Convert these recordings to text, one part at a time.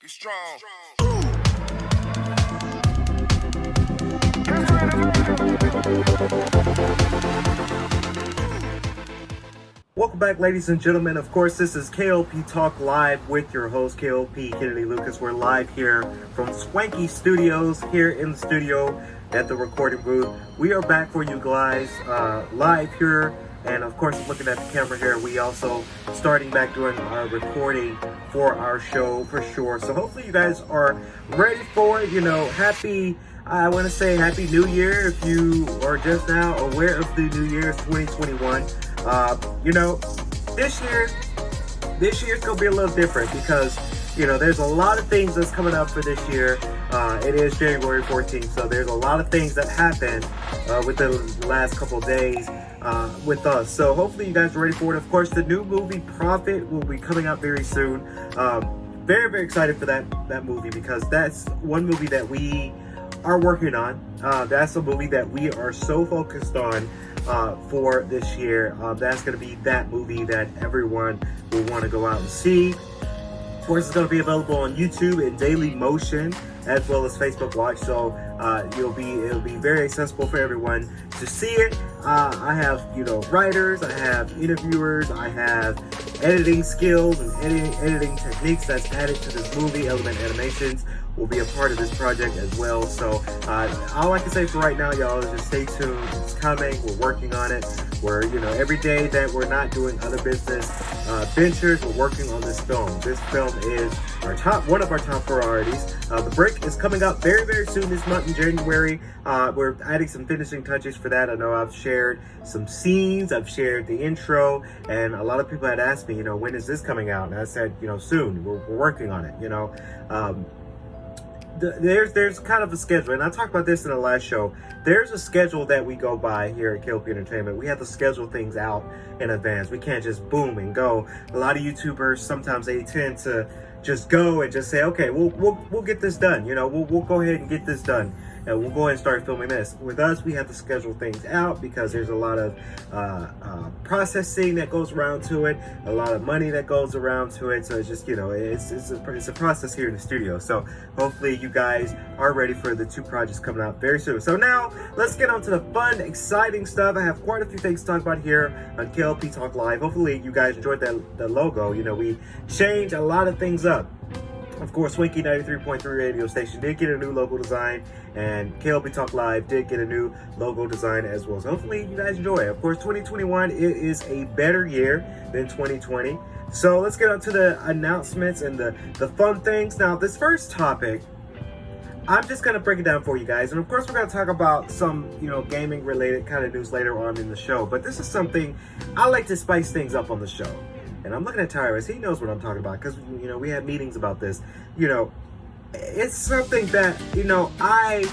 strong. Welcome back, ladies and gentlemen. Of course, this is K.L.P Talk Live with your host, K.L.P Kennedy Lucas. We're live here from Swanky Studios, here in the studio at the recording booth. We are back for you guys, live here. And of course, looking at the camera here, we also starting back doing our recording for our show for sure. So hopefully you guys are ready for it. You know, I want to say Happy New Year if you are just now aware of the New Year's 2021. You know, this year's gonna be a little different because, you know, there's a lot of things that's coming up for this year. It is January 14th, so there's a lot of things that happened within the last couple of days with us. So hopefully you guys are ready for it. Of course, the new movie Prophet will be coming out very soon. Very, very excited for that movie because that's one movie that we are working on. That's a movie that we are so focused on for this year. That's going to be that movie that everyone will want to go out and see. Of course, it's going to be available on YouTube in daily motion as well as Facebook Watch, so it'll be very accessible for everyone to see it. I have, you know, writers, I have interviewers, I have editing skills and editing techniques that's added to this movie. Element Animations will be a part of this project as well. So all I can say for right now, y'all, is just stay tuned. It's coming. We're working on it. We're, you know, every day that we're not doing other business ventures, we're working on this film. This film is one of our top priorities. The break is coming up very, very soon this month in January. We're adding some finishing touches for that. I know I've shared some scenes, I've shared the intro, and a lot of people had asked me, you know, when is this coming out? And I said, you know, soon. We're working on it, you know. There's kind of a schedule, and I talked about this in the last show. There's a schedule that we go by here at K.L.P Entertainment. We have to schedule things out in advance. We can't just boom and go. A lot of YouTubers, sometimes they tend to just go and just say, okay, we'll get this done. You know, we'll go ahead and get this done. And we'll go ahead and start filming this. With us, we have to schedule things out because there's a lot of processing that goes around to it, a lot of money that goes around to it. So it's just, you know, it's a process here in the studio. So hopefully you guys are ready for the two projects coming out very soon. So now let's get on to the fun, exciting stuff. I have quite a few things to talk about here on K.L.P Talk Live. Hopefully you guys enjoyed the logo. You know, we changed a lot of things up. Of course, Swinky 93.3 radio station did get a new logo design, and K.L.P Talk Live did get a new logo design as well. So hopefully you guys enjoy it. Of course, 2021 it is a better year than 2020. So let's get on to the announcements and the fun things. Now, this first topic, I'm just going to break it down for you guys. And of course, we're going to talk about some, you know, gaming related kind of news later on in the show. But this is something I like to spice things up on the show. And I'm looking at Tyrus. He knows what I'm talking about because, you know, we had meetings about this. You know, it's something that, you know, I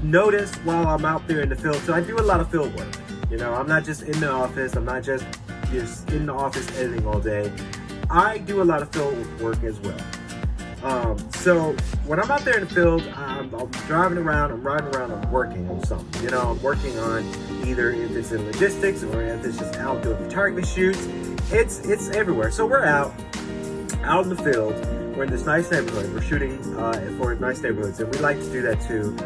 noticed while I'm out there in the field. So I do a lot of field work. You know, I'm not just in the office. I'm not just in the office editing all day. I do a lot of field work as well. So when I'm out there in the field, I'm driving around, I'm riding around, I'm working on something. You know, I'm working on either if it's in logistics or if it's just outdoor photography shoots. It's everywhere. So we're out in the field. We're in this nice neighborhood. We're shooting for nice neighborhoods, and we like to do that too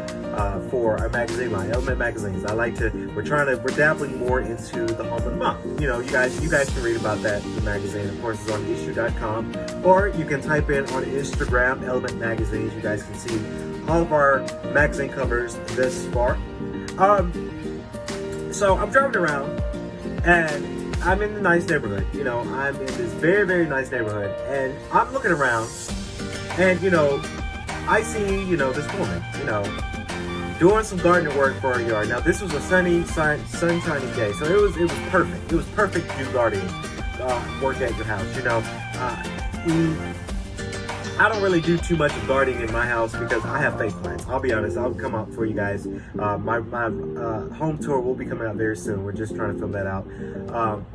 for our magazine line, Element Magazines. We're dabbling more into the home of the month. You know, you guys can read about that in the magazine. Of course, it's on issue.com, or you can type in on Instagram, Element Magazines. You guys can see all of our magazine covers this far. So I'm driving around, and I'm in a nice neighborhood. You know, I'm in this very, very nice neighborhood, and I'm looking around, and, you know, I see, you know, this woman, you know, doing some gardening work for our yard. Now, this was a sunshiny day, so it was perfect. It was perfect to do gardening work at your house. You know, I don't really do too much of gardening in my house because I have fake plants. I'll be honest, I'll come out for you guys. My home tour will be coming out very soon. We're just trying to film that out.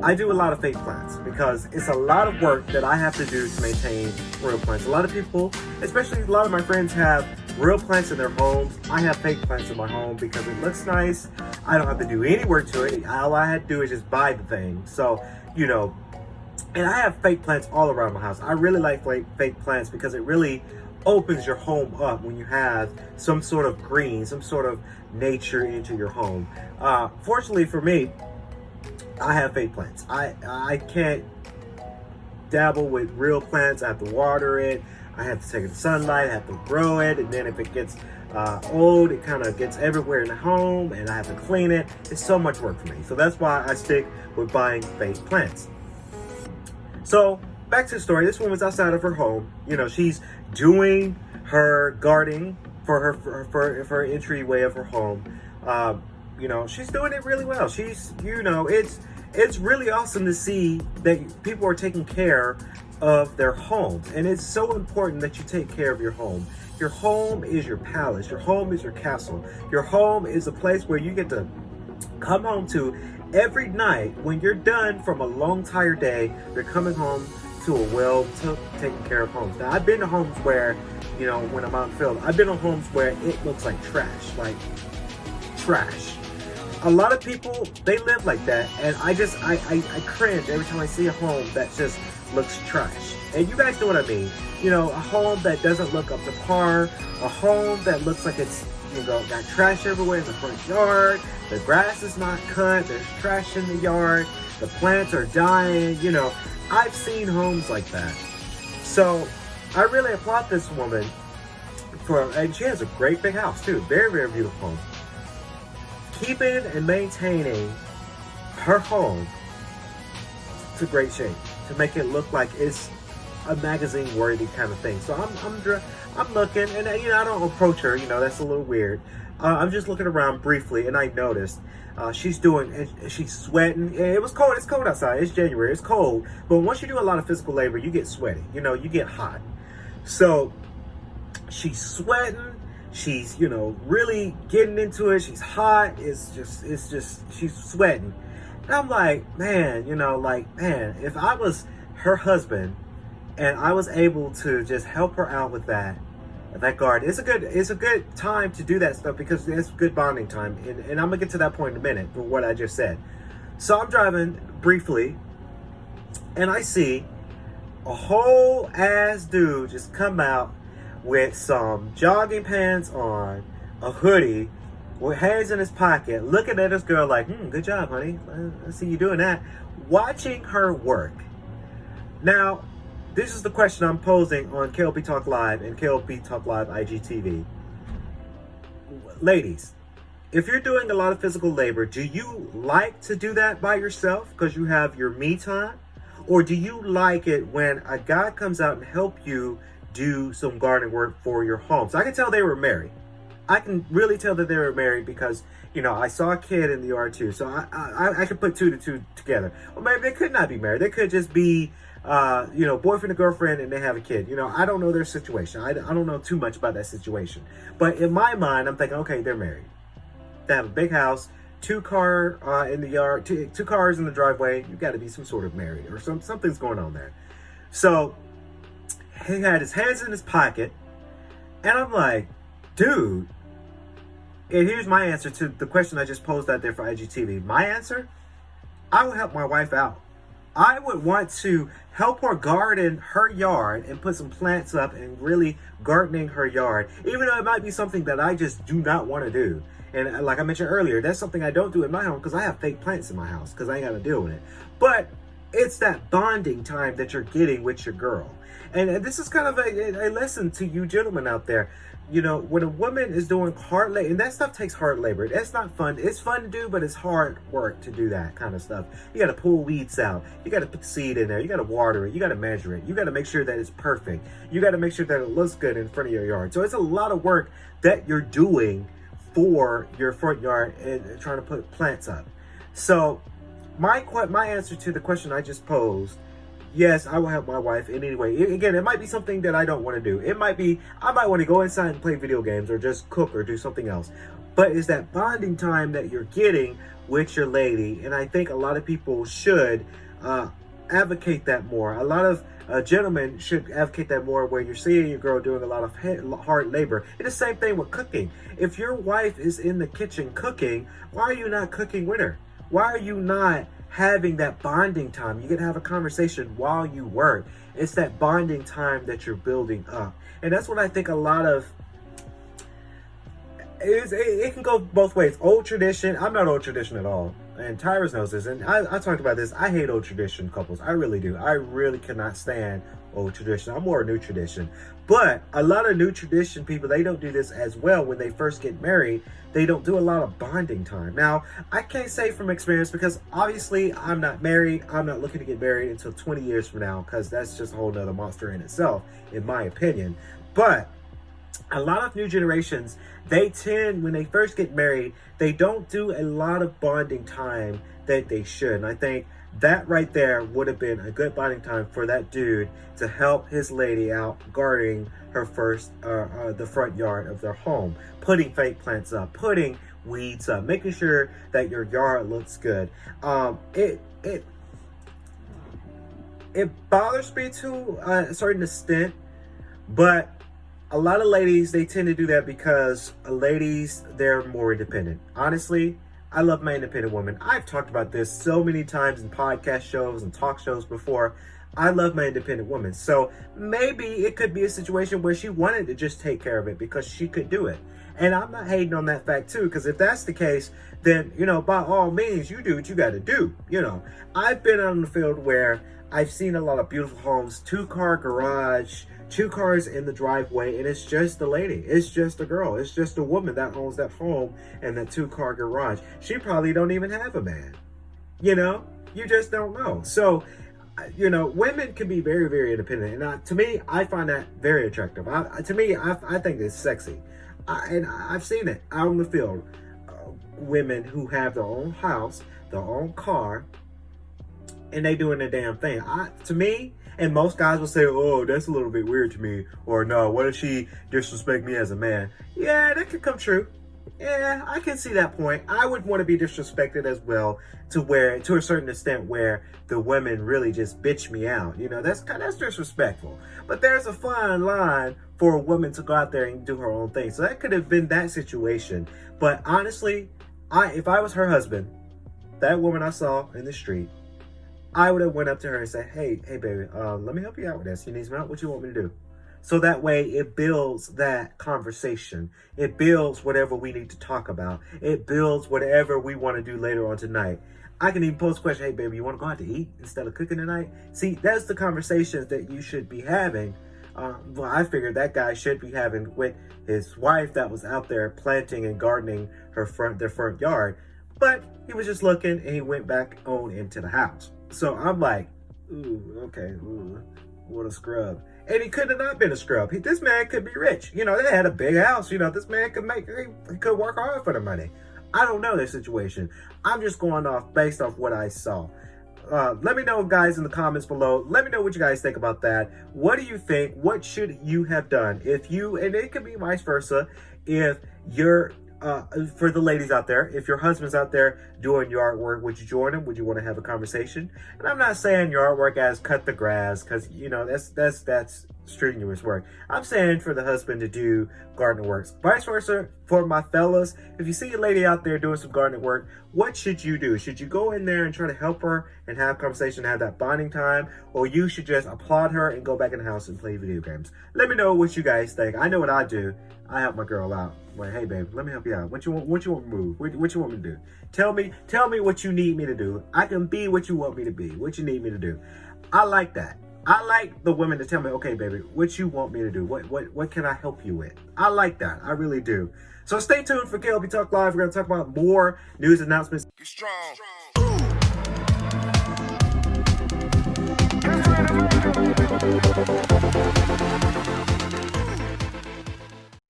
I do a lot of fake plants because it's a lot of work that I have to do to maintain real plants. A lot of people, especially a lot of my friends, have real plants in their homes. I have fake plants in my home because it looks nice. I don't have to do any work to it. All I had to do is just buy the thing. So, you know, and I have fake plants all around my house. I really like fake plants because it really opens your home up when you have some sort of green, some sort of nature into your home. Fortunately for me, I have fake plants. I can't dabble with real plants. I have to water it. I have to take it to sunlight. I have to grow it, and then if it gets old, it kind of gets everywhere in the home, and I have to clean it. It's so much work for me. So that's why I stick with buying fake plants. So back to the story. This woman's outside of her home. You know, she's doing her gardening for her entryway of her home. You know, she's doing it really well. She's, you know, it's really awesome to see that people are taking care of their homes. And it's so important that you take care of your home. Your home is your palace. Your home is your castle. Your home is a place where you get to come home to every night when you're done from a long, tired day. You're coming home to a taken care of homes. Now, I've been to homes where, you know, when I'm out in the field, I've been to homes where it looks like trash, A lot of people, they live like that, and I cringe every time I see a home that just looks trash. And you guys know what I mean. You know, a home that doesn't look up to par, a home that looks like it's, you know, got trash everywhere in the front yard, the grass is not cut, there's trash in the yard, the plants are dying, you know. I've seen homes like that. So I really applaud this woman and she has a great big house too. Very, very beautiful home. Keeping and maintaining her home to great shape to make it look like it's a magazine worthy kind of thing. So I'm looking, and you know, I don't approach her, you know, that's a little weird. I'm just looking around briefly, and I noticed she's sweating. It's cold outside. It's January. It's cold. But once you do a lot of physical labor, you get sweaty. You know, you get hot. So she's sweating. She's, you know, really getting into it. She's hot. It's just, she's sweating. And I'm like, man, if I was her husband and I was able to just help her out with that garden, it's a good time to do that stuff because it's good bonding time. And I'm gonna get to that point in a minute for what I just said. So I'm driving briefly and I see a whole ass dude just come out with some jogging pants on, a hoodie, with hands in his pocket, looking at this girl like, good job, honey. I see you doing that. Watching her work. Now, this is the question I'm posing on K.L.P Talk Live and K.L.P Talk Live IGTV. Ladies, if you're doing a lot of physical labor, do you like to do that by yourself because you have your me time? Or do you like it when a guy comes out and help you do some gardening work for your home? So I can tell they were married. I can really tell that they were married because, you know, I saw a kid in the yard too. So I could put two to two together. Or maybe they could not be married. They could just be, you know, boyfriend and girlfriend and they have a kid. You know, I don't know their situation. I don't know too much about that situation. But in my mind, I'm thinking, okay, they're married. They have a big house, two cars in the yard, two cars in the driveway. You got to be some sort of married or something's going on there. So he had his hands in his pocket, and I'm like, dude. And here's my answer to the question I just posed out there for IGTV. My answer, I would help my wife out. I would want to help her garden her yard and put some plants up and really gardening her yard, even though it might be something that I just do not want to do. And like I mentioned earlier, that's something I don't do in my home because I have fake plants in my house because I ain't got to deal with it. But it's that bonding time that you're getting with your girl. And this is kind of a lesson to you gentlemen out there. You know, when a woman is doing hard labor, and that stuff takes hard labor. That's not fun. It's fun to do, but it's hard work to do that kind of stuff. You got to pull weeds out. You got to put seed in there. You got to water it. You got to measure it. You got to make sure that it's perfect. You got to make sure that it looks good in front of your yard. So it's a lot of work that you're doing for your front yard and trying to put plants up. So my answer to the question I just posed, yes, I will help my wife in any way. Again, it might be something that I don't want to do. It might be, I might want to go inside and play video games or just cook or do something else. But it's that bonding time that you're getting with your lady. And I think a lot of people should advocate that more. A lot of gentlemen should advocate that more, where you're seeing your girl doing a lot of hard labor. It's the same thing with cooking. If your wife is in the kitchen cooking, why are you not cooking with her? Why are you not having that bonding time? You can have a conversation while you work. It's that bonding time that you're building up. And that's what I think a lot of it can go both ways. Old tradition. I'm not old tradition at all, and Tyrus knows this. And I talked about this. I hate old tradition couples. I really do. I really cannot stand old tradition. I'm more a new tradition. But a lot of new tradition people, they don't do this as well. When they first get married, they don't do a lot of bonding time. Now, I can't say from experience because obviously I'm not married. I'm not looking to get married until 20 years from now because that's just a whole nother monster in itself, in my opinion. But a lot of new generations, they tend, when they first get married, they don't do a lot of bonding time that they should. And I think that right there would have been a good bonding time for that dude to help his lady out guarding her the front yard of their home, putting fake plants up, putting weeds up, making sure that your yard looks good. It bothers me to a certain extent, but a lot of ladies, they tend to do that because ladies, they're more independent. Honestly, I love my independent woman. I've talked about this so many times in podcast shows and talk shows before. I love my independent woman. So maybe it could be a situation where she wanted to just take care of it because she could do it. And I'm not hating on that fact too, because if that's the case, then, by all means, you do what you got to do. I've been out in the field where I've seen a lot of beautiful homes, 2-car garage, 2 cars in the driveway, and it's just the lady. It's just a girl. It's just a woman that owns that home and that 2-car garage. She probably don't even have a man. You just don't know. So, women can be very, very independent. And to me, I find that very attractive. I think it's sexy. And I've seen it out in the field. Women who have their own house, their own car, and they doing their damn thing. To me, and most guys will say, oh, that's a little bit weird to me. Or no, what if she disrespect me as a man? Yeah, that could come true. Yeah, I can see that point. I would want to be disrespected as well, to a certain extent where the women really just bitch me out. That's disrespectful. But there's a fine line for a woman to go out there and do her own thing. So that could have been that situation. But honestly, if I was her husband, that woman I saw in the street, I would have went up to her and said, hey, baby, let me help you out with this. You need some help? What you want me to do? So that way it builds that conversation. It builds whatever we need to talk about. It builds whatever we want to do later on tonight. I can even pose a question, hey, baby, you want to go out to eat instead of cooking tonight? See, that's the conversations that you should be having. I figured that guy should be having with his wife that was out there planting and gardening their front yard. But he was just looking and he went back on into the house. So I'm like, ooh, okay, ooh, what a scrub. And he could have not been a scrub. This man could be rich. They had a big house. This man could work hard for the money. I don't know their situation. I'm just going off based off what I saw. Let me know, guys, in the comments below. Let me know what you guys think about that. What do you think? What should you have done? And it could be vice versa, if you're for the ladies out there, if your husband's out there doing yard work, would you join him? Would you want to have a conversation? And I'm not saying yard work as cut the grass, because that's strenuous work. I'm saying for the husband to do gardening works. Vice versa for my fellas. If you see a lady out there doing some gardening work, what should you do? Should you go in there and try to help her and have a conversation, have that bonding time, or you should just applaud her and go back in the house and play video games? Let me know what you guys think. I know what I do. I help my girl out. Like, hey, babe, let me help you out. What you want me to move? What you want me to do? Tell me what you need me to do. I can be what you want me to be. What you need me to do. I like that. I like the women to tell me, okay, baby, what you want me to do? What can I help you with? I like that. I really do. So stay tuned for K.L.P Talk Live. We're going to talk about more news announcements. Be strong.